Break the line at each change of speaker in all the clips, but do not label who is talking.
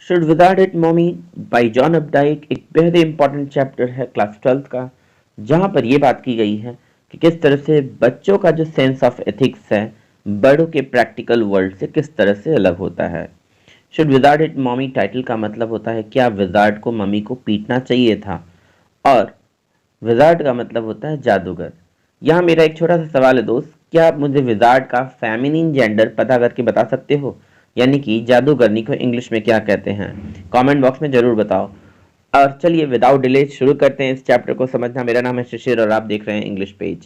Should without it mommy by John Updike एक बेहद important chapter है क्लास 12th का, जहां पर यह बात की गई है कि किस तरह से बच्चों का जो सेंस ऑफ एथिक्स है बड़ों के प्रैक्टिकल वर्ल्ड से किस तरह से अलग होता है। Should wizard it mommy title का मतलब होता है क्या विजार्ड को मम्मी को पीटना चाहिए था, और विजार्ड का मतलब होता है जादूगर। यहाँ मेरा एक छोटा सा सवाल है दोस्त, क्या आप मुझे विजार्ड का फेमिनिन जेंडर पता करके बता सकते हो, यानी कि जादूगरनी को इंग्लिश में क्या कहते हैं? कमेंट बॉक्स में जरूर बताओ। और चलिए विदाउट डिले शुरू करते हैं इस चैप्टर को समझना। मेरा नाम है शिशिर और आप देख रहे हैं इंग्लिश पेज।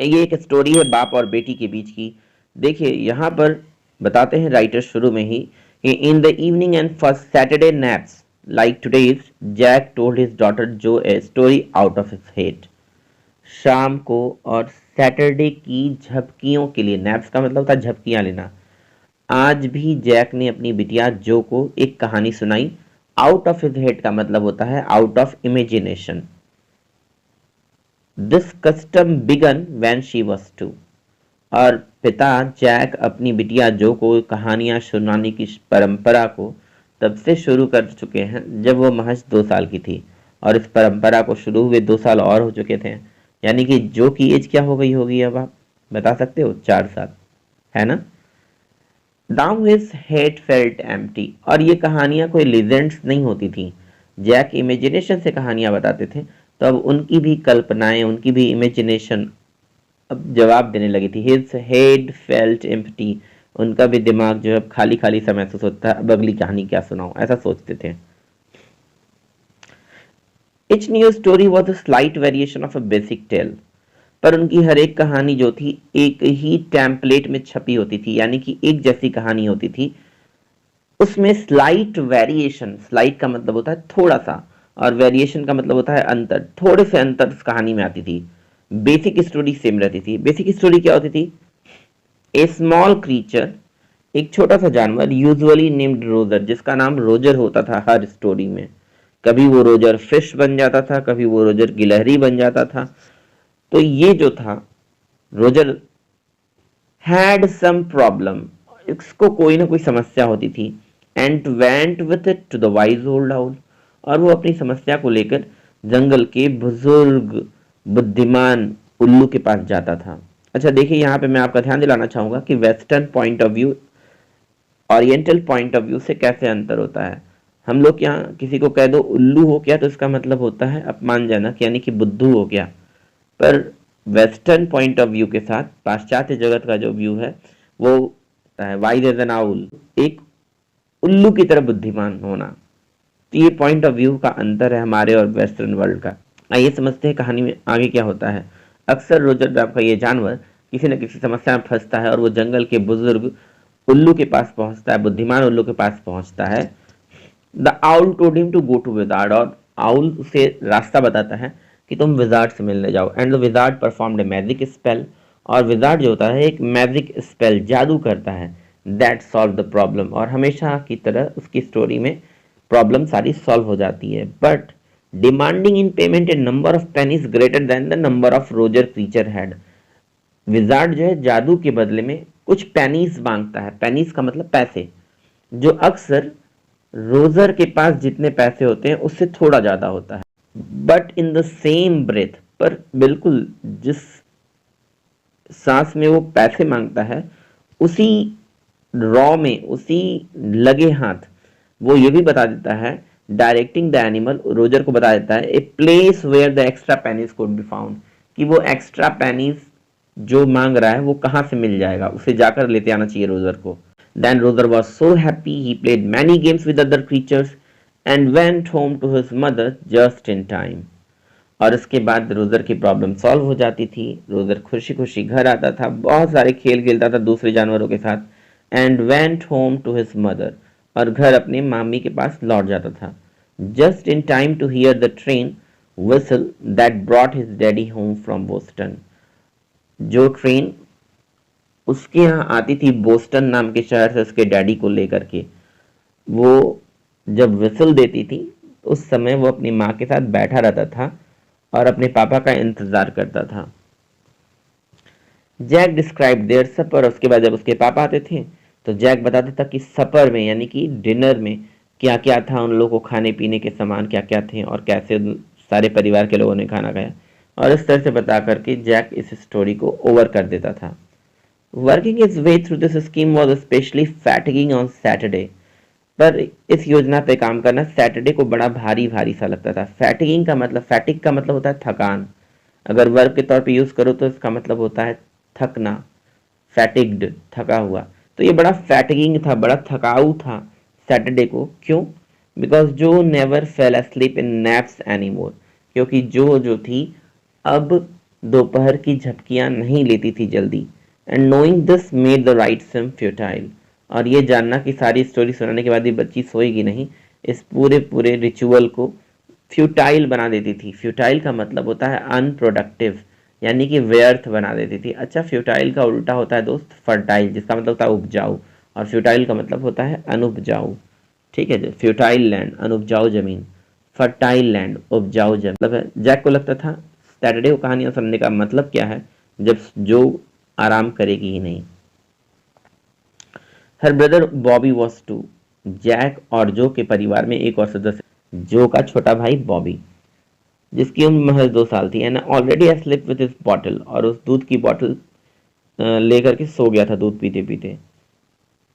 ये एक स्टोरी है बाप और बेटी के बीच की। देखिए यहाँ पर बताते हैं राइटर शुरू में ही, in the evening and first Saturday naps like today's Jack told his daughter Jo a story out of his head. शाम को और सैटरडे की झपकियों के लिए, नैप्स का मतलब होता है झपकियां लेना, आज भी जैक ने अपनी बिटिया जो को एक कहानी सुनाई। आउट ऑफ हिज हेड का मतलब होता है out of imagination. This custom began when she was 2। और पिता जैक अपनी बिटिया जो को कहानियां सुनाने की परंपरा को तब से शुरू कर चुके हैं जब वो महज 2 साल की थी, और इस परंपरा को शुरू हुए 2 साल और हो चुके थे। यानी कि जो की एज क्या हो गई होगी, अब आप बता सकते हो? 4 साल, है ना? Now his head felt empty. और ये कहानियां कोई लीजेंड्स नहीं होती थी, जैक इमेजिनेशन से कहानियां बताते थे, तो अब उनकी भी कल्पनाएं, उनकी भी इमेजिनेशन अब जवाब देने लगी थी। हिज हेड फेल्ट एम्प्टी, उनका भी दिमाग जो है खाली खाली सा महसूस होता है, अब अगली कहानी क्या सुनाऊं, ऐसा सोचते थे। Each new story was a slight variation of a basic tale. पर उनकी हर एक कहानी जो थी एक ही टेम्पलेट में छपी होती थी, यानी कि एक जैसी कहानी होती थी। उसमें स्लाइट वेरिएशन, स्लाइट का मतलब होता है थोड़ा सा, और वेरिएशन का मतलब होता है अंतर, थोड़े से अंतर उस कहानी में आती थी। बेसिक स्टोरी सेम रहती थी। बेसिक स्टोरी क्या होती थी? ए स्मॉल क्रीचर, एक छोटा सा जानवर, यूजुअली नेम्ड रोजर, जिसका नाम रोजर होता था हर स्टोरी में। कभी वो रोजर फिश बन जाता था, कभी वो रोजर गिलहरी बन जाता था। तो ये जो था रोजर हैड सम प्रॉब्लम, इसको कोई ना कोई समस्या होती थी। And went with it to the wise old owl, और वो अपनी समस्या को लेकर जंगल के बुजुर्ग बुद्धिमान उल्लू के पास जाता था। अच्छा देखिए, यहाँ पे मैं आपका ध्यान दिलाना चाहूंगा कि western point of view oriental point of view से कैसे अंतर होता है। हम लोग यहाँ किसी को कह दो उल्लू हो गया तो इसका मतलब होता है अपमानजनक, यानी कि बुद्धू हो गया। पर वेस्टर्न पॉइंट ऑफ व्यू के साथ पाश्चात्य जगत का जो व्यू है वो वाइज एज एन आउल, एक उल्लू की तरह बुद्धिमान होना। तो ये पॉइंट ऑफ व्यू का अंतर है हमारे और वेस्टर्न वर्ल्ड का। आइए समझते हैं कहानी में आगे क्या होता है। अक्सर रोजर नाम का ये जानवर किसी न किसी समस्या में फंसता है और वो जंगल के बुजुर्ग उल्लू के पास पहुंचता है, बुद्धिमान उल्लू के पास पहुंचता है। The owl told him to go to wizard, और आउल उसे रास्ता बताता है कि तुम विजार्ड से मिलने जाओ। And the wizard performed a magic spell, और विजार्ड जो होता है एक मैजिक स्पेल जादू करता है। दैट सॉल्व द प्रॉब्लम, और हमेशा की तरह उसकी स्टोरी में प्रॉब्लम सारी सॉल्व हो जाती है। But demanding in payment A number of pennies greater than the number of Roger creature had. Wizard जो है जादू के बदले में कुछ पेनीज मांगता है। पेनीज का मतलब पैसे, जो अक्सर रोजर के पास जितने पैसे होते हैं उससे थोड़ा ज्यादा होता है। But in the same breath, पर बिल्कुल जिस सांस में वो पैसे मांगता है उसी रॉ में, उसी लगे हाथ वो ये भी बता देता है, डायरेक्टिंग द एनिमल, रोजर को बता देता है a place where the extra pennies could be found, कि वो एक्स्ट्रा पेनीज जो मांग रहा है वो कहाँ से मिल जाएगा, उसे जाकर लेते आना चाहिए रोजर को। Then Roger was so happy he played many games with other creatures and went home to his mother just in time. और इसके बाद रोजर की प्रॉब्लम सॉल्व हो जाती थी। रोजर खुशी खुशी घर आता था, बहुत सारे खेल खेलता था दूसरे जानवरों के साथ। And went home to his mother, और घर अपनी मामी के पास लौट जाता था। Just in time to hear the train whistle that brought his daddy home from Boston। जो ट्रेन उसके यहाँ आती थी बोस्टन नाम के शहर से उसके डैडी को लेकर के, वो जब विसल देती थी उस समय वो अपनी माँ के साथ बैठा रहता था और अपने पापा का इंतजार करता था। जैक डिस्क्राइब देयर सपर, उसके बाद जब उसके पापा आते थे तो जैक बता देता कि सपर में यानी कि डिनर में क्या क्या था, उन लोगों को खाने पीने के सामान क्या क्या थे और कैसे सारे परिवार के लोगों ने खाना खाया, और इस तरह से बता करके जैक इस स्टोरी को ओवर कर देता था। Working is way through this scheme was specially fatiguing on Saturday. पर इस योजना पे काम करना सैटरडे को बड़ा भारी भारी सा लगता था। फैटिगिंग का मतलब, फैटिक का मतलब होता है थकान, अगर वर्ब के तौर पे यूज करो तो इसका मतलब होता है थकना, फैटिग्ड, थका हुआ। तो ये बड़ा फैटिगिंग था, बड़ा थकाऊ था सैटरडे को। क्यों? बिकॉज जो नेवर फेल asleep इन नैप्स एनीमोर, क्योंकि जो जो थी अब दोपहर की झपकियां नहीं लेती थी जल्दी। And knowing this made the right SIM futile, और ये जानना कि सारी स्टोरी सुनाने के बाद ये बच्ची सोएगी नहीं, इस पूरे पूरे रिचुअल को फ्यूटाइल बना देती थी। फ्यूटाइल का मतलब होता है अनप्रोडक्टिव, यानी कि व्यर्थ बना देती थी। अच्छा, फ्यूटाइल का उल्टा होता है दोस्त फर्टाइल, जिसका मतलब होता है उपजाऊ, और फ्यूटाइल का मतलब होता है अनुपजाऊ। ठीक है, फ्यूटाइल लैंड अनुपजाऊ जमीन, फर्टाइल लैंड उपजाऊ जमीन। मतलब जैक को लगता था सैटरडे को कहानियां सुनने का मतलब क्या है जब जो आराम करेगी ही नहीं। Her brother Bobby was two, Jack और जो के परिवार में एक और सदस्य, जो का छोटा भाई बॉबी, जिसकी उम्र महज 2 साल थी, and already slip with his bottle, और उस दूध की बॉटल लेकर के सो गया था दूध पीते पीते।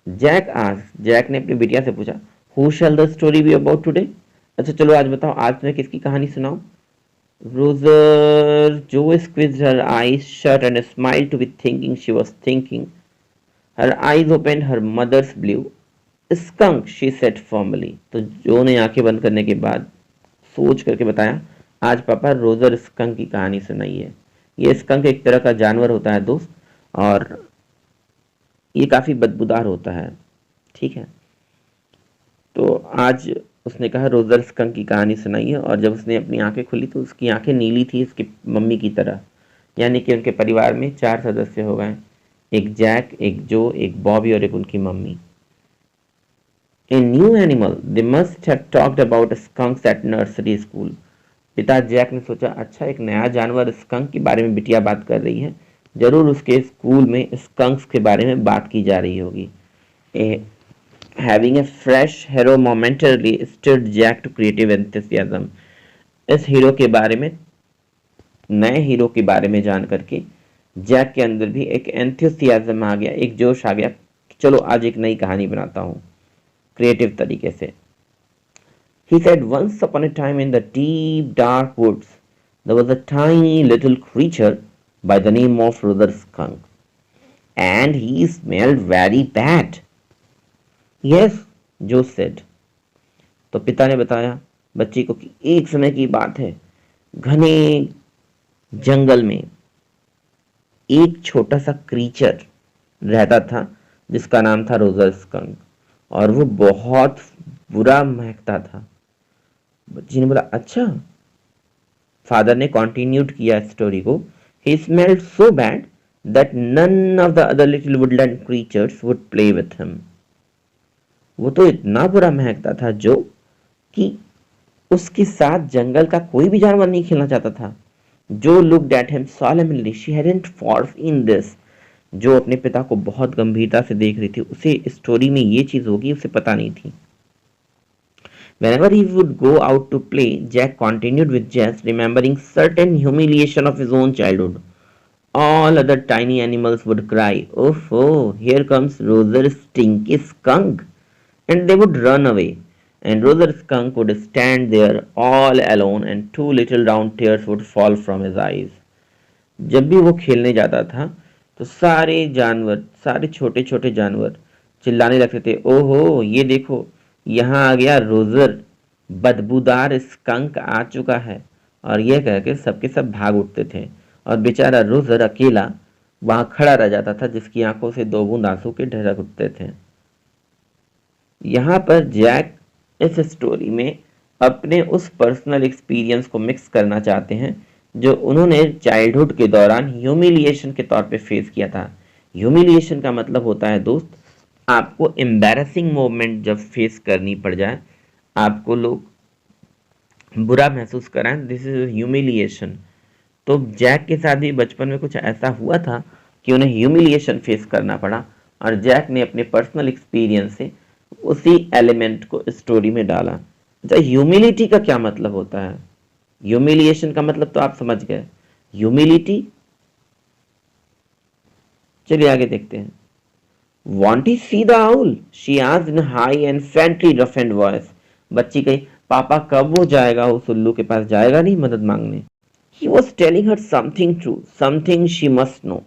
जैक ने अपनी बिटिया से पूछा, who shell the story be about today? अच्छा चलो आज बताओ, आज तुम्हें किसकी कहानी सुनाऊं? रोजर जो squeezed her eyes shut and smiled to be thinking she was thinking. Her eyes opened, her mother's blue. Skunk, she said firmly. तो जो ने आंखें बंद करने के बाद सोच करके बताया, आज पापा रोजर स्कंक की कहानी सुनाई है। ये स्कंक एक तरह का जानवर होता है दोस्त, और ये काफी बदबूदार होता है। ठीक है, तो आज उसने कहा रोजर स्कंक की कहानी सुनाई है, और जब उसने अपनी आंखें खुली तो उसकी आंखें नीली थी उसकी मम्मी की तरह। यानी कि उनके परिवार में 4 सदस्य हो गए, एक जैक, एक जो, एक बॉबी और एक उनकी mummy. A new animal, they must have talked about skunks at nursery school. पिता जैक ने सोचा, अच्छा एक नया जानवर स्कंक के बारे में बिटिया बात कर रही है, जरूर उसके स्कूल में स्कंक्स के बारे में बात की जा रही होगी। Having a fresh hero momentarily stirred Jack to creative enthusiasm. इस हीरो के बारे में, नए हीरो के बारे में जान करके जैक के अंदर भी एक एंथुसियाज्म आ गया, एक जोश आ गया, चलो आज एक नई कहानी बनाता हूँ क्रिएटिव तरीके से। He said, once upon a time in the deep dark woods there was a tiny little creature by the name of Brother Skunk, and he smelled very bad. Yes, जो सेड। तो पिता ने बताया बच्ची को कि एक समय की बात है, घने जंगल में एक छोटा सा क्रीचर रहता था जिसका नाम था रोजर स्कंक, और वो बहुत बुरा महकता था। बच्ची ने बोला, अच्छा। फादर ने कंटिन्यूड किया स्टोरी को, he smelled so bad that none of the other little woodland creatures would play with him. वो तो इतना बुरा महकता था जो कि उसके साथ जंगल का कोई भी जानवर नहीं खेलना चाहता था। जो looked at him solemnly, she hadn't foreseen this. जो अपने पिता को बहुत गंभीरता से देख रही थी, उसे स्टोरी में ये चीज होगी उसे पता नहीं थी। Whenever he would go out to play, Jack continued with jest, remembering certain humiliation of his own childhood. All other tiny animals would cry, oh, here comes Roser Stinky Skunk, and they would run away, and Roser Skunk would stand there all alone, and 2 little round tears would fall from his eyes. जब भी वो खेलने जाता था तो सारे जानवर, सारे छोटे छोटे जानवर चिल्लाने लगते थे, ओहो ये देखो यहाँ आ गया रोजर, बदबूदार स्कंक आ चुका है। और यह कहकर सबके सब भाग उठते थे, और बेचारा रोजर अकेला वहां खड़ा रह जाता था, जिसकी आंखों से 2 बूंद आंसू के ढरक उठते थे। यहाँ पर जैक इस स्टोरी में अपने उस पर्सनल एक्सपीरियंस को मिक्स करना चाहते हैं जो उन्होंने चाइल्डहुड के दौरान ह्यूमिलिएशन के तौर पे फेस किया था। ह्यूमिलिएशन का मतलब होता है दोस्त, आपको एम्बैरेसिंग मोमेंट जब फेस करनी पड़ जाए, आपको लोग बुरा महसूस कराएं, दिस इज ह्यूमिलिएशन। तो जैक के साथ भी बचपन में कुछ ऐसा हुआ था कि उन्हें ह्यूमिलिएशन फेस करना पड़ा, और जैक ने अपने पर्सनल एक्सपीरियंस से उसी एलिमेंट को स्टोरी में डाला। अच्छा, ह्यूमिलिटी का क्या मतलब होता है? ह्यूमिलिएशन का मतलब तो आप समझ गए, ह्यूमिलिटी, चलिए आगे देखते हैं। Want to see the owl? She asked in a high and faintly roughened voice. बच्ची कही, पापा कब वो जाएगा, उस उल्लू के पास जाएगा नहीं मदद मांगने? He was telling her something true, something she must know,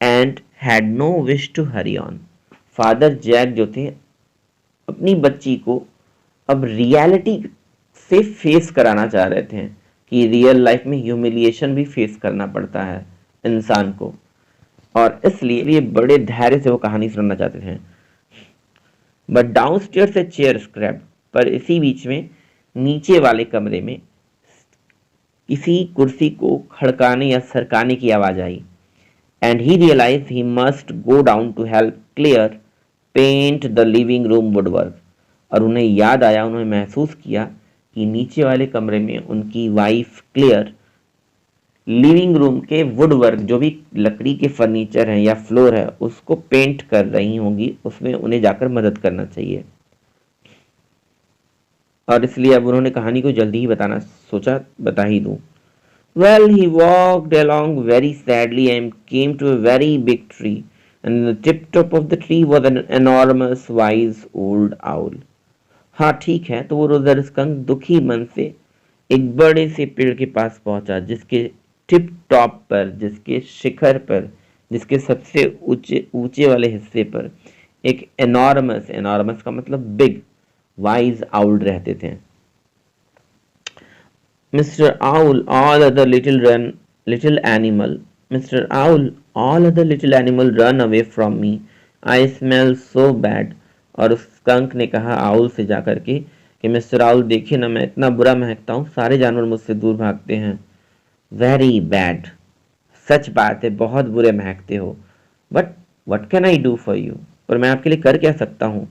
and had no wish to hurry on. Father Jack जो थे अपनी बच्ची को अब रियलिटी से फेस कराना चाह रहे थे कि रियल लाइफ में ह्यूमिलिएशन भी फेस करना पड़ता है इंसान को, और इसलिए ये बड़े धैर्य से वो कहानी सुनना चाहते थे। But downstairs a chair scraped, पर इसी बीच में नीचे वाले कमरे में किसी कुर्सी को खड़काने या सरकाने की आवाज आई। And he realise he must go down to help clear paint the living room woodwork, और उन्हें याद आया, उन्होंने महसूस किया कि नीचे वाले कमरे में उनकी वाइफ क्लियर लिविंग रूम के वुडवर्क, जो भी लकड़ी के फर्नीचर है या फ्लोर है, उसको पेंट कर रही होंगी, उसमें उन्हें जाकर मदद करना चाहिए। और इसलिए अब उन्होंने कहानी को जल्दी ही बताना सोचा, बता ही दूं। Well, he walked along very sadly and came to a very big tree, and in the tip top of the tree was an enormous wise old owl. हाँ ठीक है, तो वो रोजर स्कंक दुखी मन से एक बड़े से पेड़ के पास पहुंचा, जिसके टिप टॉप पर, जिसके शिखर पर, जिसके सबसे ऊंचे ऊंचे वाले हिस्से पर एक एनॉर्मस, एनॉर्मस का मतलब बिग, वाइज आउल रहते थे। Mister owl, all other little animal, mister owl, all other little animal run away from me, I smell so bad. और उस स्कंक ने कहा आउल से जाकर के कि मिस्टर आउल देखिए ना, मैं इतना बुरा महकता हूँ, सारे जानवर मुझसे दूर भागते हैं। वेरी बैड, सच बात है, बहुत बुरे महकते हो। But what can I do for you, पर मैं आपके लिए कर क्या सकता हूँ?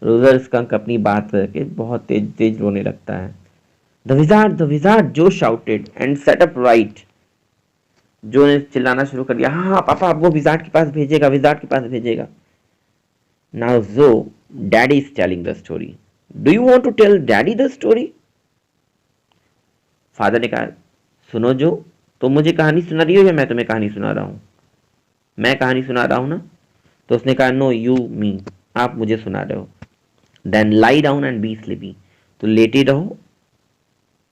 रोजर स्कंक अपनी बात करके बहुत तेज तेज रोने लगता है। द विजार्ड, जो shouted and set up right, जो ने चिल्लाना शुरू कर दिया, हाँ हाँ पापा, अब वो विजार्ड के पास भेजेगा, विजार्ड के पास भेजेगा। Now Jo, daddy is telling the story, do you want to tell daddy the story? Father ने कहा, सुनो जो, तुम मुझे कहानी सुना रही हो या मैं तुम्हें कहानी सुना रहा हूं? मैं कहानी सुना रहा हूं ना। तो उसने कहा, नो यू मी, आप मुझे सुना रहे हो। Then lie down and be sleepy, तो लेटे रहो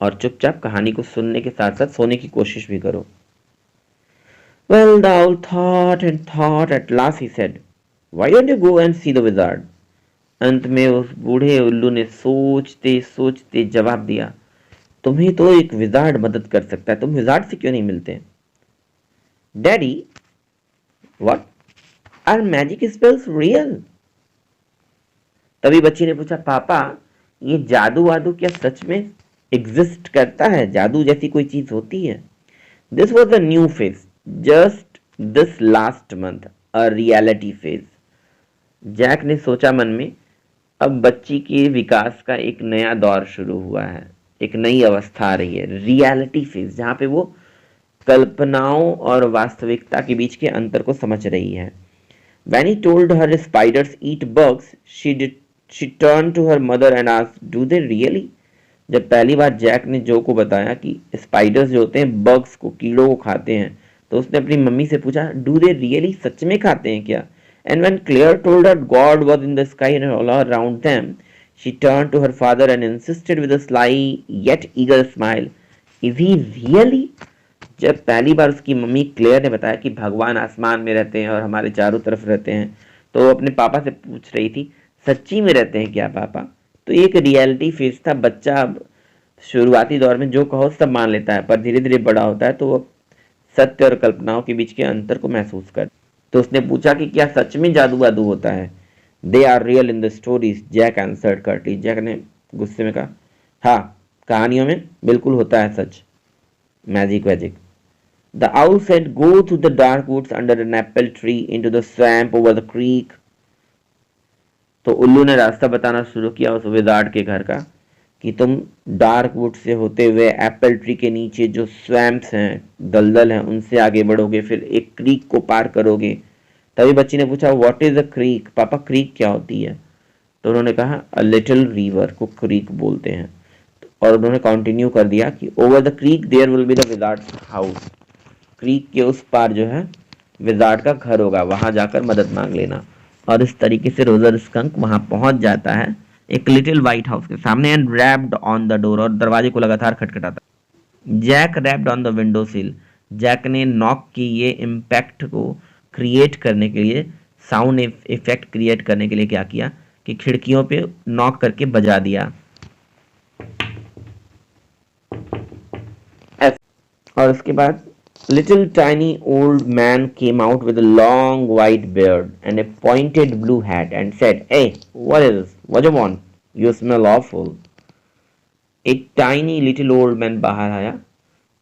और चुपचाप कहानी को सुनने के साथ साथ सोने की कोशिश भी करो। Well the owl thought and thought, at last he said, why don't you go and see the wizard? अंत में उस बूढ़े उल्लू ने सोचते सोचते जवाब दिया, तुम्हें तो एक विजार्ड मदद कर सकता है, तुम विजार्ड से क्यों नहीं मिलते? Daddy, what are magic spells real? तभी बच्ची ने पूछा, पापा ये जादू वादू क्या सच में एग्जिस्ट करता है? जादू जैसी कोई चीज होती है? This was a new phase, just this last month, a reality phase. Jack ने सोचा मन में, अब बच्ची के विकास का एक नया दौर शुरू हुआ है, एक नई अवस्था आ रही है, रियलिटी फेज, जहां पे वो कल्पनाओं और वास्तविकता के बीच के अंतर को समझ रही है। When he told her spiders eat bugs, she turned to her mother and asked, "Do they really?" जब पहली बार जैक ने जो को बताया कि स्पाइडर्स जो होते हैं बग्स को, कीड़ों को खाते हैं, तो उसने अपनी मम्मी से पूछा, "Do they really?" सच में खाते हैं क्या? And when Claire told her God was in the sky and all around them, she turned to her father and insisted with a sly yet eager smile, "Is he really?" जब पहली बार उसकी mummy clear ने बताया कि भगवान आसमान में रहते हैं और हमारे चारों तरफ रहते हैं, तो वो अपने पापा से पूछ रही थी, सच्ची में रहते हैं क्या पापा? तो एक रियलिटी फेज था। बच्चा अब शुरुआती दौर में जो कहो सब मान लेता है, पर धीरे धीरे बड़ा होता है तो वो सत्य और कल्पनाओं के बीच के अंतर को महसूस कर। तो उसने पूछा कि क्या सच में जादू वादू होता है? They are real in the stories, Jack answered curtly. Jack ने गुस्से में कहा, हाँ कहानियों में बिल्कुल होता है सच, magic वैजिक। The owl said, "Go through the dark woods under an apple tree into the swamp over the creek." तो उल्लू ने रास्ता बताना शुरू किया उस विजार्ड के घर का कि तुम डार्क वुड से होते हुए एप्पल ट्री के नीचे जो स्वैम्प्स हैं, दलदल हैं, उनसे आगे बढ़ोगे, फिर एक क्रीक को पार करोगे, तभी बच्ची ने पूछा व्हाट इज अ क्रीक, पापा क्रीक क्या होती है? तो उन्होंने कहा अ लिटिल रिवर को क्रीक बोलते हैं। और उन्होंने कंटिन्यू कर दिया कि over the creek there will be the wizard's house, creek के उस पार जो है विजार्ड का घर होगा, वहां जाकर मदद मांग लेना। और इस तरीके से रोजर स्कंक वहां पहुंच जाता है एक लिटिल व्हाइट हाउस के सामने and rapped on the door, और दरवाजे को लगातार खटखटाता। Jack rapped on the window sill, Jack ने नॉक की ये इम्पैक्ट को क्रिएट करने के लिए, साउंड इफेक्ट क्रिएट करने के लिए क्या किया कि खिड़कियों पे नॉक करके बजा दिया। और उसके बाद little tiny old man came out with a long white beard and A pointed blue hat and said A what is this, what you want, you smell awful. एक टाइनी लिटिल ओल्ड मैन बाहर आया,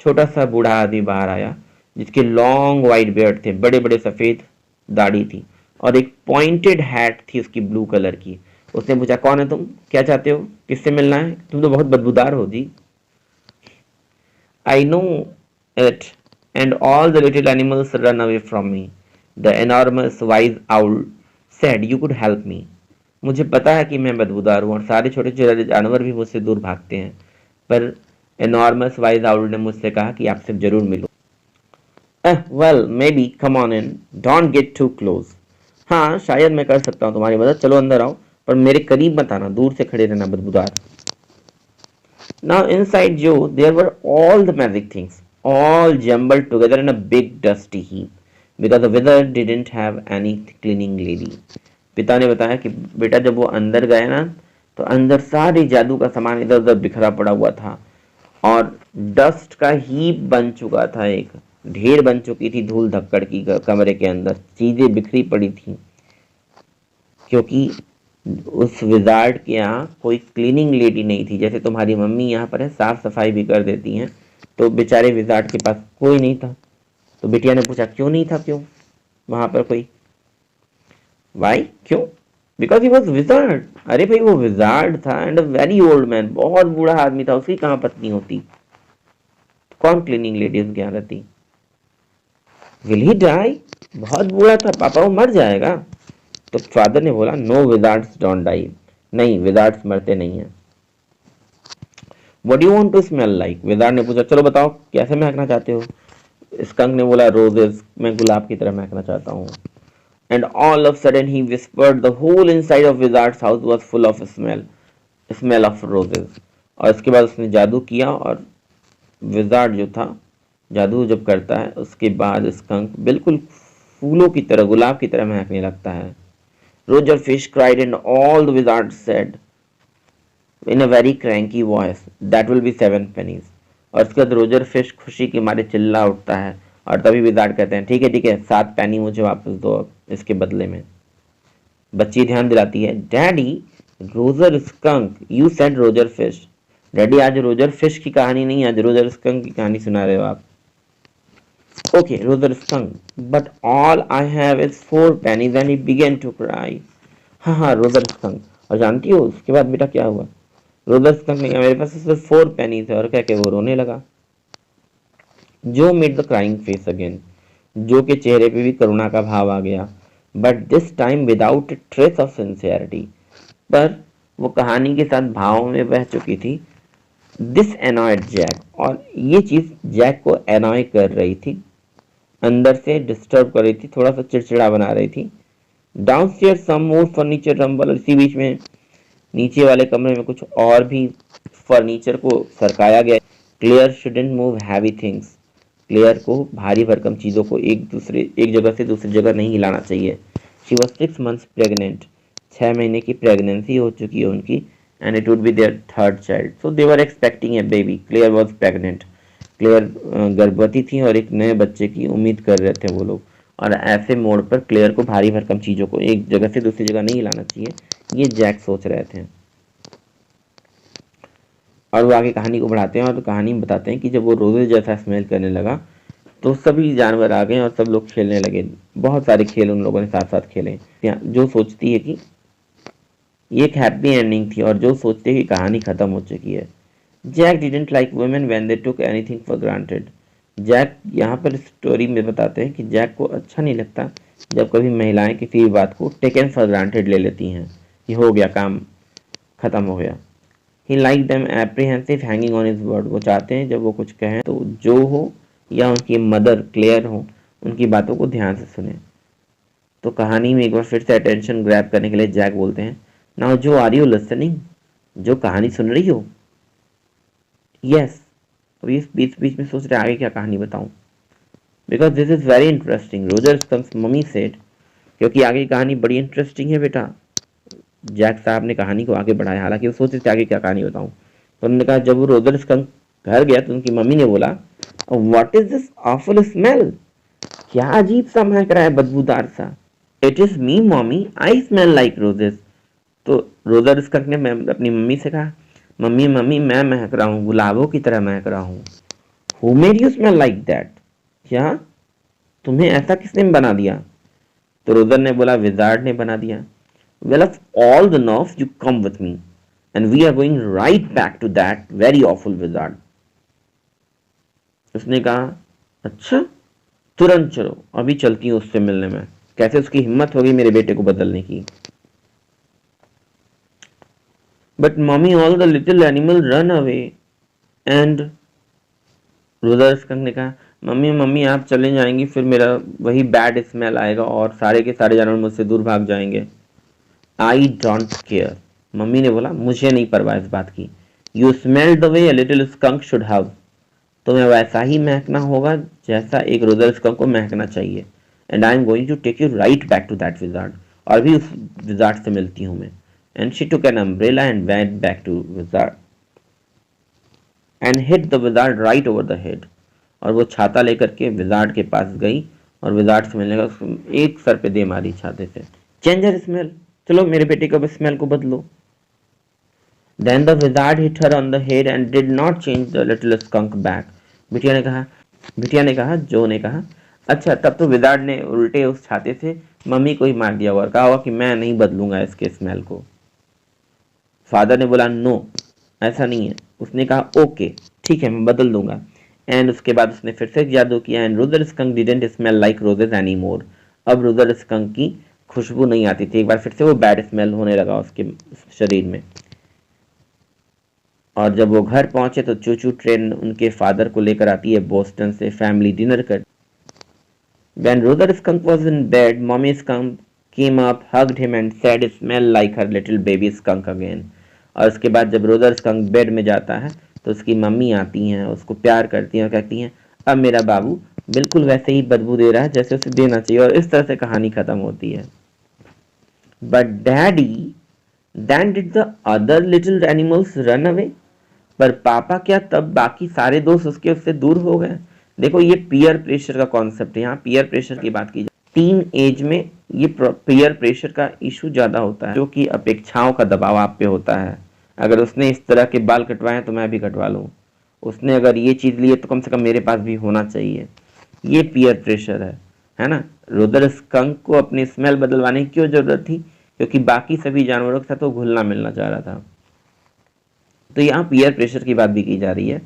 छोटा सा बूढ़ा आदमी बाहर आया जिसके लॉन्ग वाइट बियर्ड थे, बड़े बड़े सफेद दाढ़ी थी और एक पॉइंटेड हैट थी उसकी ब्लू कलर की। उसने पूछा कौन है तुम, क्या चाहते हो, किससे मिलना है, तुम तो बहुत बदबूदार हो जी। I know it and all the little animals run away from me, the enormous wise owl said you could help me. मुझे पता है कि मैं बदबूदार हूँ और सारे छोटे छोटे जानवर भी मुझसे दूर भागते हैं, पर एनॉर्मस वाइज आउल ने मुझसे कहा कि आपसे जरूर मिलूं। Well maybe come on in, don't get too close. हाँ शायद मैं कर सकता हूँ तुम्हारी मदद, चलो अंदर आओ, पर मेरे करीब मत आना, दूर से खड़े रहना बदबूदार। नाउ इनसाइड जो there were all the magic things all jumbled together in a big dusty heap because the wizard didn't have any cleaning lady. पिता ने बताया कि बेटा जब वो अंदर गए ना तो अंदर सारे जादू का सामान इधर उधर बिखरा पड़ा हुआ था और डस्ट का हीप बन चुका था, एक ढेर बन चुकी थी धूल धक्कड़ की, कमरे के अंदर चीजें बिखरी पड़ी थी क्योंकि उस विजार्ड के यहाँ कोई क्लीनिंग लेडी नहीं थी। जैसे तुम्हारी मम्मी यहाँ पर है साफ सफाई भी कर देती हैं, तो बेचारे विजार्ड के पास कोई नहीं था। तो बिटिया ने पूछा क्यों नहीं था, क्यों वहां पर कोई, वाई क्यों, बिकॉज ही वॉज विजार्ड। अरे भाई वो विजार्ड था and a very old man, बहुत बूढ़ा आदमी था, उसकी कहाँ पत्नी होती, कौन क्लीनिंग लेडी उनके यहाँ रहती। विल ही डाई, बहुत बूढ़ा था पापा, वो मर जाएगा। तो फादर ने बोला नो विजार्ड्स डोंट डाई, नहीं विजार्ड्स मरते नहीं है। What do you want to smell like, wizard ने पूछा चलो बताओ कैसे महकना चाहते हो। स्कंक ने बोला रोजेस, मैं गुलाब की तरह महकना चाहता हूँ। And all of sudden he whispered the whole inside of wizard's house was full of smell of roses. और इसके बाद उसने जादू किया और विजार्ड जो था जादू जब करता है उसके बाद स्कंक बिल्कुल फूलों की तरह, गुलाब की तरह महकने लगता है। Roger fish cried and all the Wizards said in a very cranky voice that will be 7 pennies। और उसके बाद रोजर फिश खुशी के मारे चिल्ला उठता है और तभी विजार्ड कहते हैं ठीक है 7 पैनी मुझे वापस दो इसके बदले में। बच्ची ध्यान दिलाती है daddy Roger skunk you said Roger fish, daddy आज रोजर फिश की कहानी नहीं, आज रोजर स्कंक की कहानी सुना रहे हो आप। Okay Roger skunk but all I have is 4 pennies and he began to cry। हाँ रोजर स्कंक, और जानती हो उसके बाद बेटा क्या हुआ, रोजर स्कंक ने कहा मेरे पास सिर्फ 4 pennies है, और कह के वो रोने लगा। जो made the crying face again, जो के चेहरे पे भी करुणा का भाव आ गया, but this time without trace of sincerity, पर वो कहानी के साथ भाव में बह चुकी थी। दिस एनॉयड जैक, और ये चीज जैक को एनॉय कर रही थी, अंदर से डिस्टर्ब कर रही थी, थोड़ा सा चिड़चिड़ा बना रही थी। डाउनस्टेयर सम मोर फर्नीचर रंबल, इसी बीच में नीचे वाले कमरे में कुछ और भी फर्नीचर को सरकाया गया। Clear shouldn't move heavy things, clear को भारी भरकम चीज़ों को एक जगह से दूसरी जगह नहीं हिलाना चाहिए। शी वॉज 6 months प्रेगनेंट, 6 महीने की प्रेगनेंसी हो चुकी है उनकी, and it would be their 3rd child, so they were expecting a baby. Clare was pregnant, Clare गर्भवती थी और एक नए बच्चे की उम्मीद कर रहे थे वो लोग। और ऐसे मोड़ पर क्लियर को भारी भरकम चीज़ों को एक जगह से दूसरी जगह नहीं हिलाना चाहिए, ये जैक सोच रहे थे। और वो आगे कहानी को बढ़ाते हैं और कहानी में बताते हैं कि जब वो रोजे जैसा स्मेल करने लगा तो सभी जानवर आ गए और सब लोग खेलने लगे। बहुत सारे खेल उन लोगों ने साथ साथ खेले। जो सोचती है कि ये एक हैप्पी एंडिंग थी और जो सोचती है कि कहानी खत्म हो चुकी है। Jack didn't like women when they took anything for granted, Jack यहाँ पर स्टोरी में बताते हैं कि जैक को अच्छा नहीं लगता जब कभी महिलाएं किसी भी बात को टेकन फॉर ग्रांटेड ले लेती हैं कि हो गया, काम खत्म हो गया। He like them apprehensive hanging on his word. वो चाहते हैं जब वो कुछ कहें तो जो हो या उनकी मदर क्लेयर हो उनकी बातों को ध्यान से सुने। तो कहानी में एक बार फिर से अटेंशन ग्रैब करने के लिए जैक बोलते हैं, नाउ जो आर यू लिसनिंग, जो कहानी सुन रही हो? यस। अभी इस बीच बीच में सोच रहे आगे क्या कहानी बताऊं, because this is very interesting. Roger skunk's mummy said, क्योंकि आगे की कहानी बड़ी इंटरेस्टिंग है बेटा। जैक साहब ने कहानी को आगे बढ़ाया, हालांकि वो सोच रहे थे आगे क्या कहानी बताऊं। तो उन्होंने कहा जब वो रोजर स्कंक घर गया तो उनकी मम्मी ने बोला, what is this awful smell, क्या अजीब सा महक रहा है, बदबूदार सा। It is me mommy, I smell like roses. तो रोजर स्कंक ने अपनी मम्मी से कहा, मम्मी मम्मी मैं महक रहा हूँ, गुलाबों की तरह महक रहा हूँ। Who made you smell like that, क्या तुम्हें ऐसा किसने बना दिया? तो रोजर ने बोला, विजार्ड ने बना दिया। Well of all the nerves you come with me and we are going right back to that very awful wizard. उसने कहा, अच्छा तुरंत चलो, अभी चलती हूँ उससे मिलने में। कैसे उसकी हिम्मत होगी मेरे बेटे को बदलने की। But mummy all the little animal run away and, Roger skunk ने कहा, मम्मी मम्मी आप चले जाएंगी फिर मेरा वही बैड स्मेल आएगा और सारे के सारे जानवर मुझसे दूर भाग जाएंगे। आई डोंट केयर, मम्मी ने बोला, मुझे नहीं परवाह इस बात की। You smell the way a little skunk should have, तुम्हें वैसा ही महकना होगा जैसा एक रोजर स्कंक को महकना चाहिए। And I am going to take you right back to that wizard, और भी उस विजार्ड से मिलती हूँ मैं। And she took an umbrella and went back to wizard and hit the wizard right over the head. और वो छाता लेकर के विजार्ड के पास गई और विजार्ड से मिलने का एक सर पे दे मारी छाते से। चेंजर स्मेल, चलो मेरे बेटे का स्मेल को बदलो। Then the wizard hit her on the head and did not change the little skunk back. बिटिया ने कहा जो ने कहा, अच्छा तब तो विजार्ड ने उल्टे उस छाते से मम्मी को ही मार दिया और कहा होगा कि मैं नहीं बदलूंगा इसके स्मेल को। फादर ने बोला, नो ऐसा नहीं है। उसने कहा, ओके ठीक है मैं बदल दूंगा। एंड उसके बाद उसने फिर से जादू किया and Roger skunk didn't smell like roses any more. अब रोजर स्कंक की खुशबू नहीं आती थी, एक बार फिर से वो बैड स्मेल होने लगा उसके शरीर में। और जब वो घर पहुंचे तो चूचू ट्रेन उनके फादर को लेकर आती है बोस्टन से फैमिली डिनर कर। When Rother skunk was in bed, Mommy skunk came up, hugged him and said it smelled like her little baby skunk again. और उसके बाद जब रोजर स्कंक बेड में जाता है तो उसकी मम्मी आती हैं, उसको प्यार करती हैं और कहती हैं, अब मेरा बाबू बिल्कुल वैसे ही बदबू दे रहा है जैसे उसे देना चाहिए। और इस तरह से कहानी खत्म होती है। But daddy, then did the other little animals run away? पर पापा क्या तब बाकी सारे दोस्त उससे दूर हो गए? देखो ये पीयर प्रेशर का कॉन्सेप्ट है, यहाँ पीयर प्रेशर की बात की जाए। टीन एज में ये पीयर प्रेशर का इशू ज्यादा होता है, जो कि अपेक्षाओं का दबाव आप पे होता है। अगर उसने इस तरह के बाल कटवाए तो मैं भी कटवा लूँ, उसने अगर ये चीज ली है तो कम से कम मेरे पास भी होना चाहिए। ये पीयर प्रेशर है ना। रोदर स्कंक को अपनी स्मेल बदलवाने की क्यों जरूरत थी? क्योंकि बाकी सभी जानवरों के साथ वो घुलना मिलना चाह रहा था। तो यहाँ पीयर प्रेशर की बात भी की जा रही है।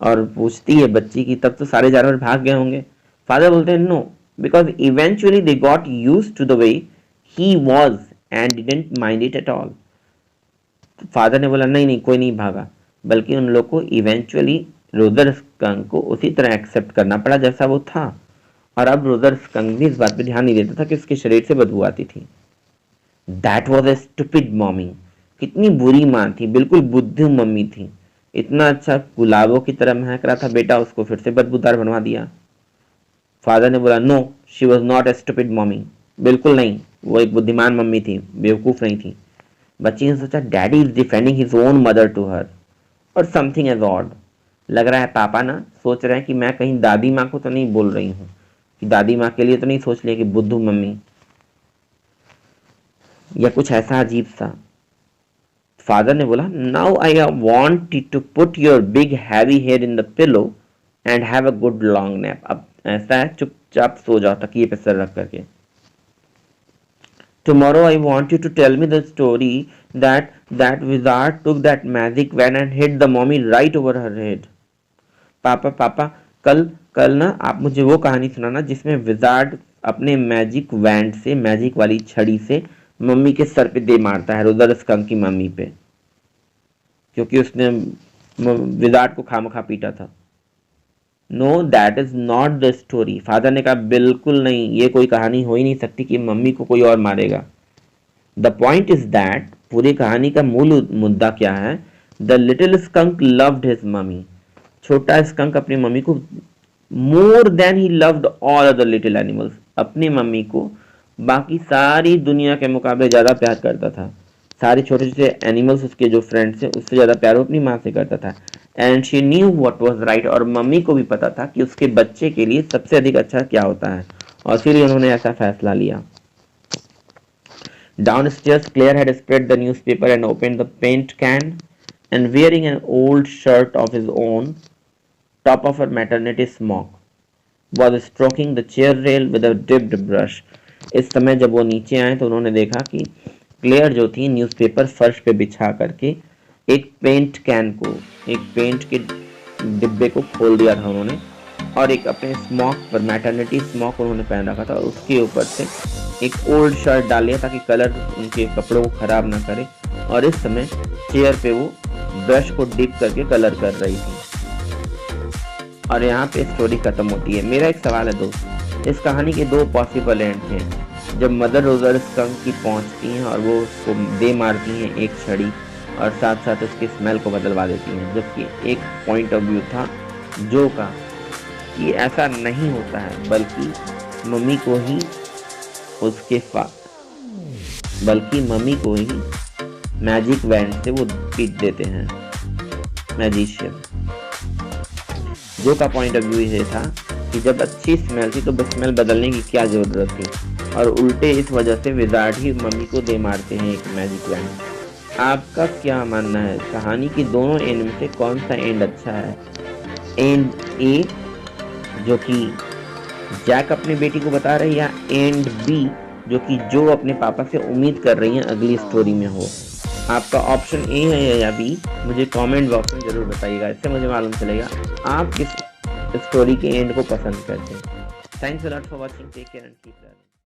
और पूछती है बच्ची की, तब तो सारे जानवर भाग गए होंगे। फादर बोलते हैं, no, because eventually they got used to the way he was and didn't mind it at all. Father ने बोला, नहीं नहीं कोई नहीं भागा, बल्कि उन लोग को इवेंचुअली रोजर स्कंक को उसी तरह एक्सेप्ट करना पड़ा जैसा वो था। और अब रोजर स्कंक भी इस बात पे ध्यान नहीं देता था कि उसके शरीर से बदबू आती थी। That was a stupid mommy, कितनी बुरी माँ थी, बिल्कुल बुद्धू मम्मी थी। इतना अच्छा गुलाबों की तरह महक रहा था बेटा, उसको फिर से बदबूदार बनवा दिया। फादर ने बोला, no she was not a stupid mummy, बिल्कुल नहीं, वो एक बुद्धिमान मम्मी थी, बेवकूफ नहीं थी। बच्ची ने सोचा, daddy is defending his own mother to her, और समथिंग इज ऑड। लग रहा है पापा ना सोच रहे हैं कि मैं कहीं दादी माँ को तो नहीं बोल रही हूँ, कि दादी माँ के लिए तो नहीं सोच लिया कि बुद्धू मम्मी, या कुछ ऐसा अजीब सा। फादर ने बोला, now I want to put your big heavy head in the pillow and have a good long nap. अब ऐसा है, चुपचाप सो जाओ तकिए पे सर रख करके। Tomorrow I want you to tell me the story that wizard took that magic wand and hit the mommy right over her head. पापा पापा कल कल ना आप मुझे वो कहानी सुनाना जिसमें विजार्ड अपने मैजिक वैंड से, मैजिक वाली छड़ी से मम्मी के सर पे दे मारता है, रुदर स्कंक की मम्मी पे, क्योंकि उसने विजार्ड को खामखा पीटा था। No, that is not the story. Father ने कहा बिल्कुल नहीं, ये कोई कहानी हो ही नहीं सकती कि मम्मी को कोई और मारेगा। द पॉइंट इज दैट, पूरी कहानी का मूल मुद्दा क्या है, the little skunk loved his mummy. छोटा स्कंक अपनी मम्मी को more than he loved all other little animals, अपनी मम्मी को बाकी सारी दुनिया के मुकाबले ज़्यादा प्यार करता था। सारे छोटे छोटे एनिमल्स, उसके जो फ्रेंड्स थे, उससे ज़्यादा प्यार वो अपनी माँ से करता था। And she knew what was right, और मम्मी को भी पता था कि उसके बच्चे के लिए सबसे अधिक अच्छा क्या होता है, और इसीलिए उन्होंने ऐसा फैसला लिया। Downstairs, Claire had spread the newspaper and opened the paint can, and wearing an old shirt of his own, top of her maternity smock, was stroking the chair rail with a dipped brush. इस समय जब वो नीचे आए तो उन्होंने देखा कि क्लेयर जो थी न्यूज़पेपर फर्श पे बिछा करके एक पेंट कैन को, एक पेंट के डिब्बे को खोल दिया था उन्होंने, और एक अपने स्मॉक पर, मैटरनिटी स्मॉक उन्होंने पहन रखा था, और उसके ऊपर से एक ओल्ड शर्ट डाल लिया ताकि कलर उनके कपड़ों को खराब ना करे, और इस समय चेयर पे वो ब्रश को डिप करके कलर कर रही थी। और यहाँ पे स्टोरी खत्म होती है। मेरा एक सवाल है दोस्त, इस कहानी के दो पॉसिबल एंड थे। जब मदर रोजर स्कंक की पहुँचती हैं और वो उसको दे मारती हैं एक छड़ी, और साथ साथ उसकी स्मेल को बदलवा देती हैं, जबकि एक पॉइंट ऑफ व्यू था जो का कि ऐसा नहीं होता है, बल्कि मम्मी को ही बल्कि मम्मी को ही मैजिक वैंड से वो पीट देते हैं मैजिशियन। जो का पॉइंट ऑफ व्यू ये था कि जब अच्छी स्मेल थी तो स्मेल बदलने की क्या जरूरत थी, और उल्टे इस वजह से विजार्ड ही मम्मी को दे मारते हैं एक मैजिक वैंड। आपका क्या मानना है, कहानी की दोनों एंड में से कौन सा एंड अच्छा है? एंड ए जो कि जैक अपनी बेटी को बता रही है, या एंड बी जो कि जो अपने पापा से उम्मीद कर रही हैं अगली स्टोरी में हो? आपका ऑप्शन ए है या बी? मुझे कमेंट बॉक्स में जरूर बताइएगा, इससे मुझे मालूम चलेगा आप किस स्टोरी के एंड को पसंद करते हैं। Thanks a lot for watching, take care and keep learning.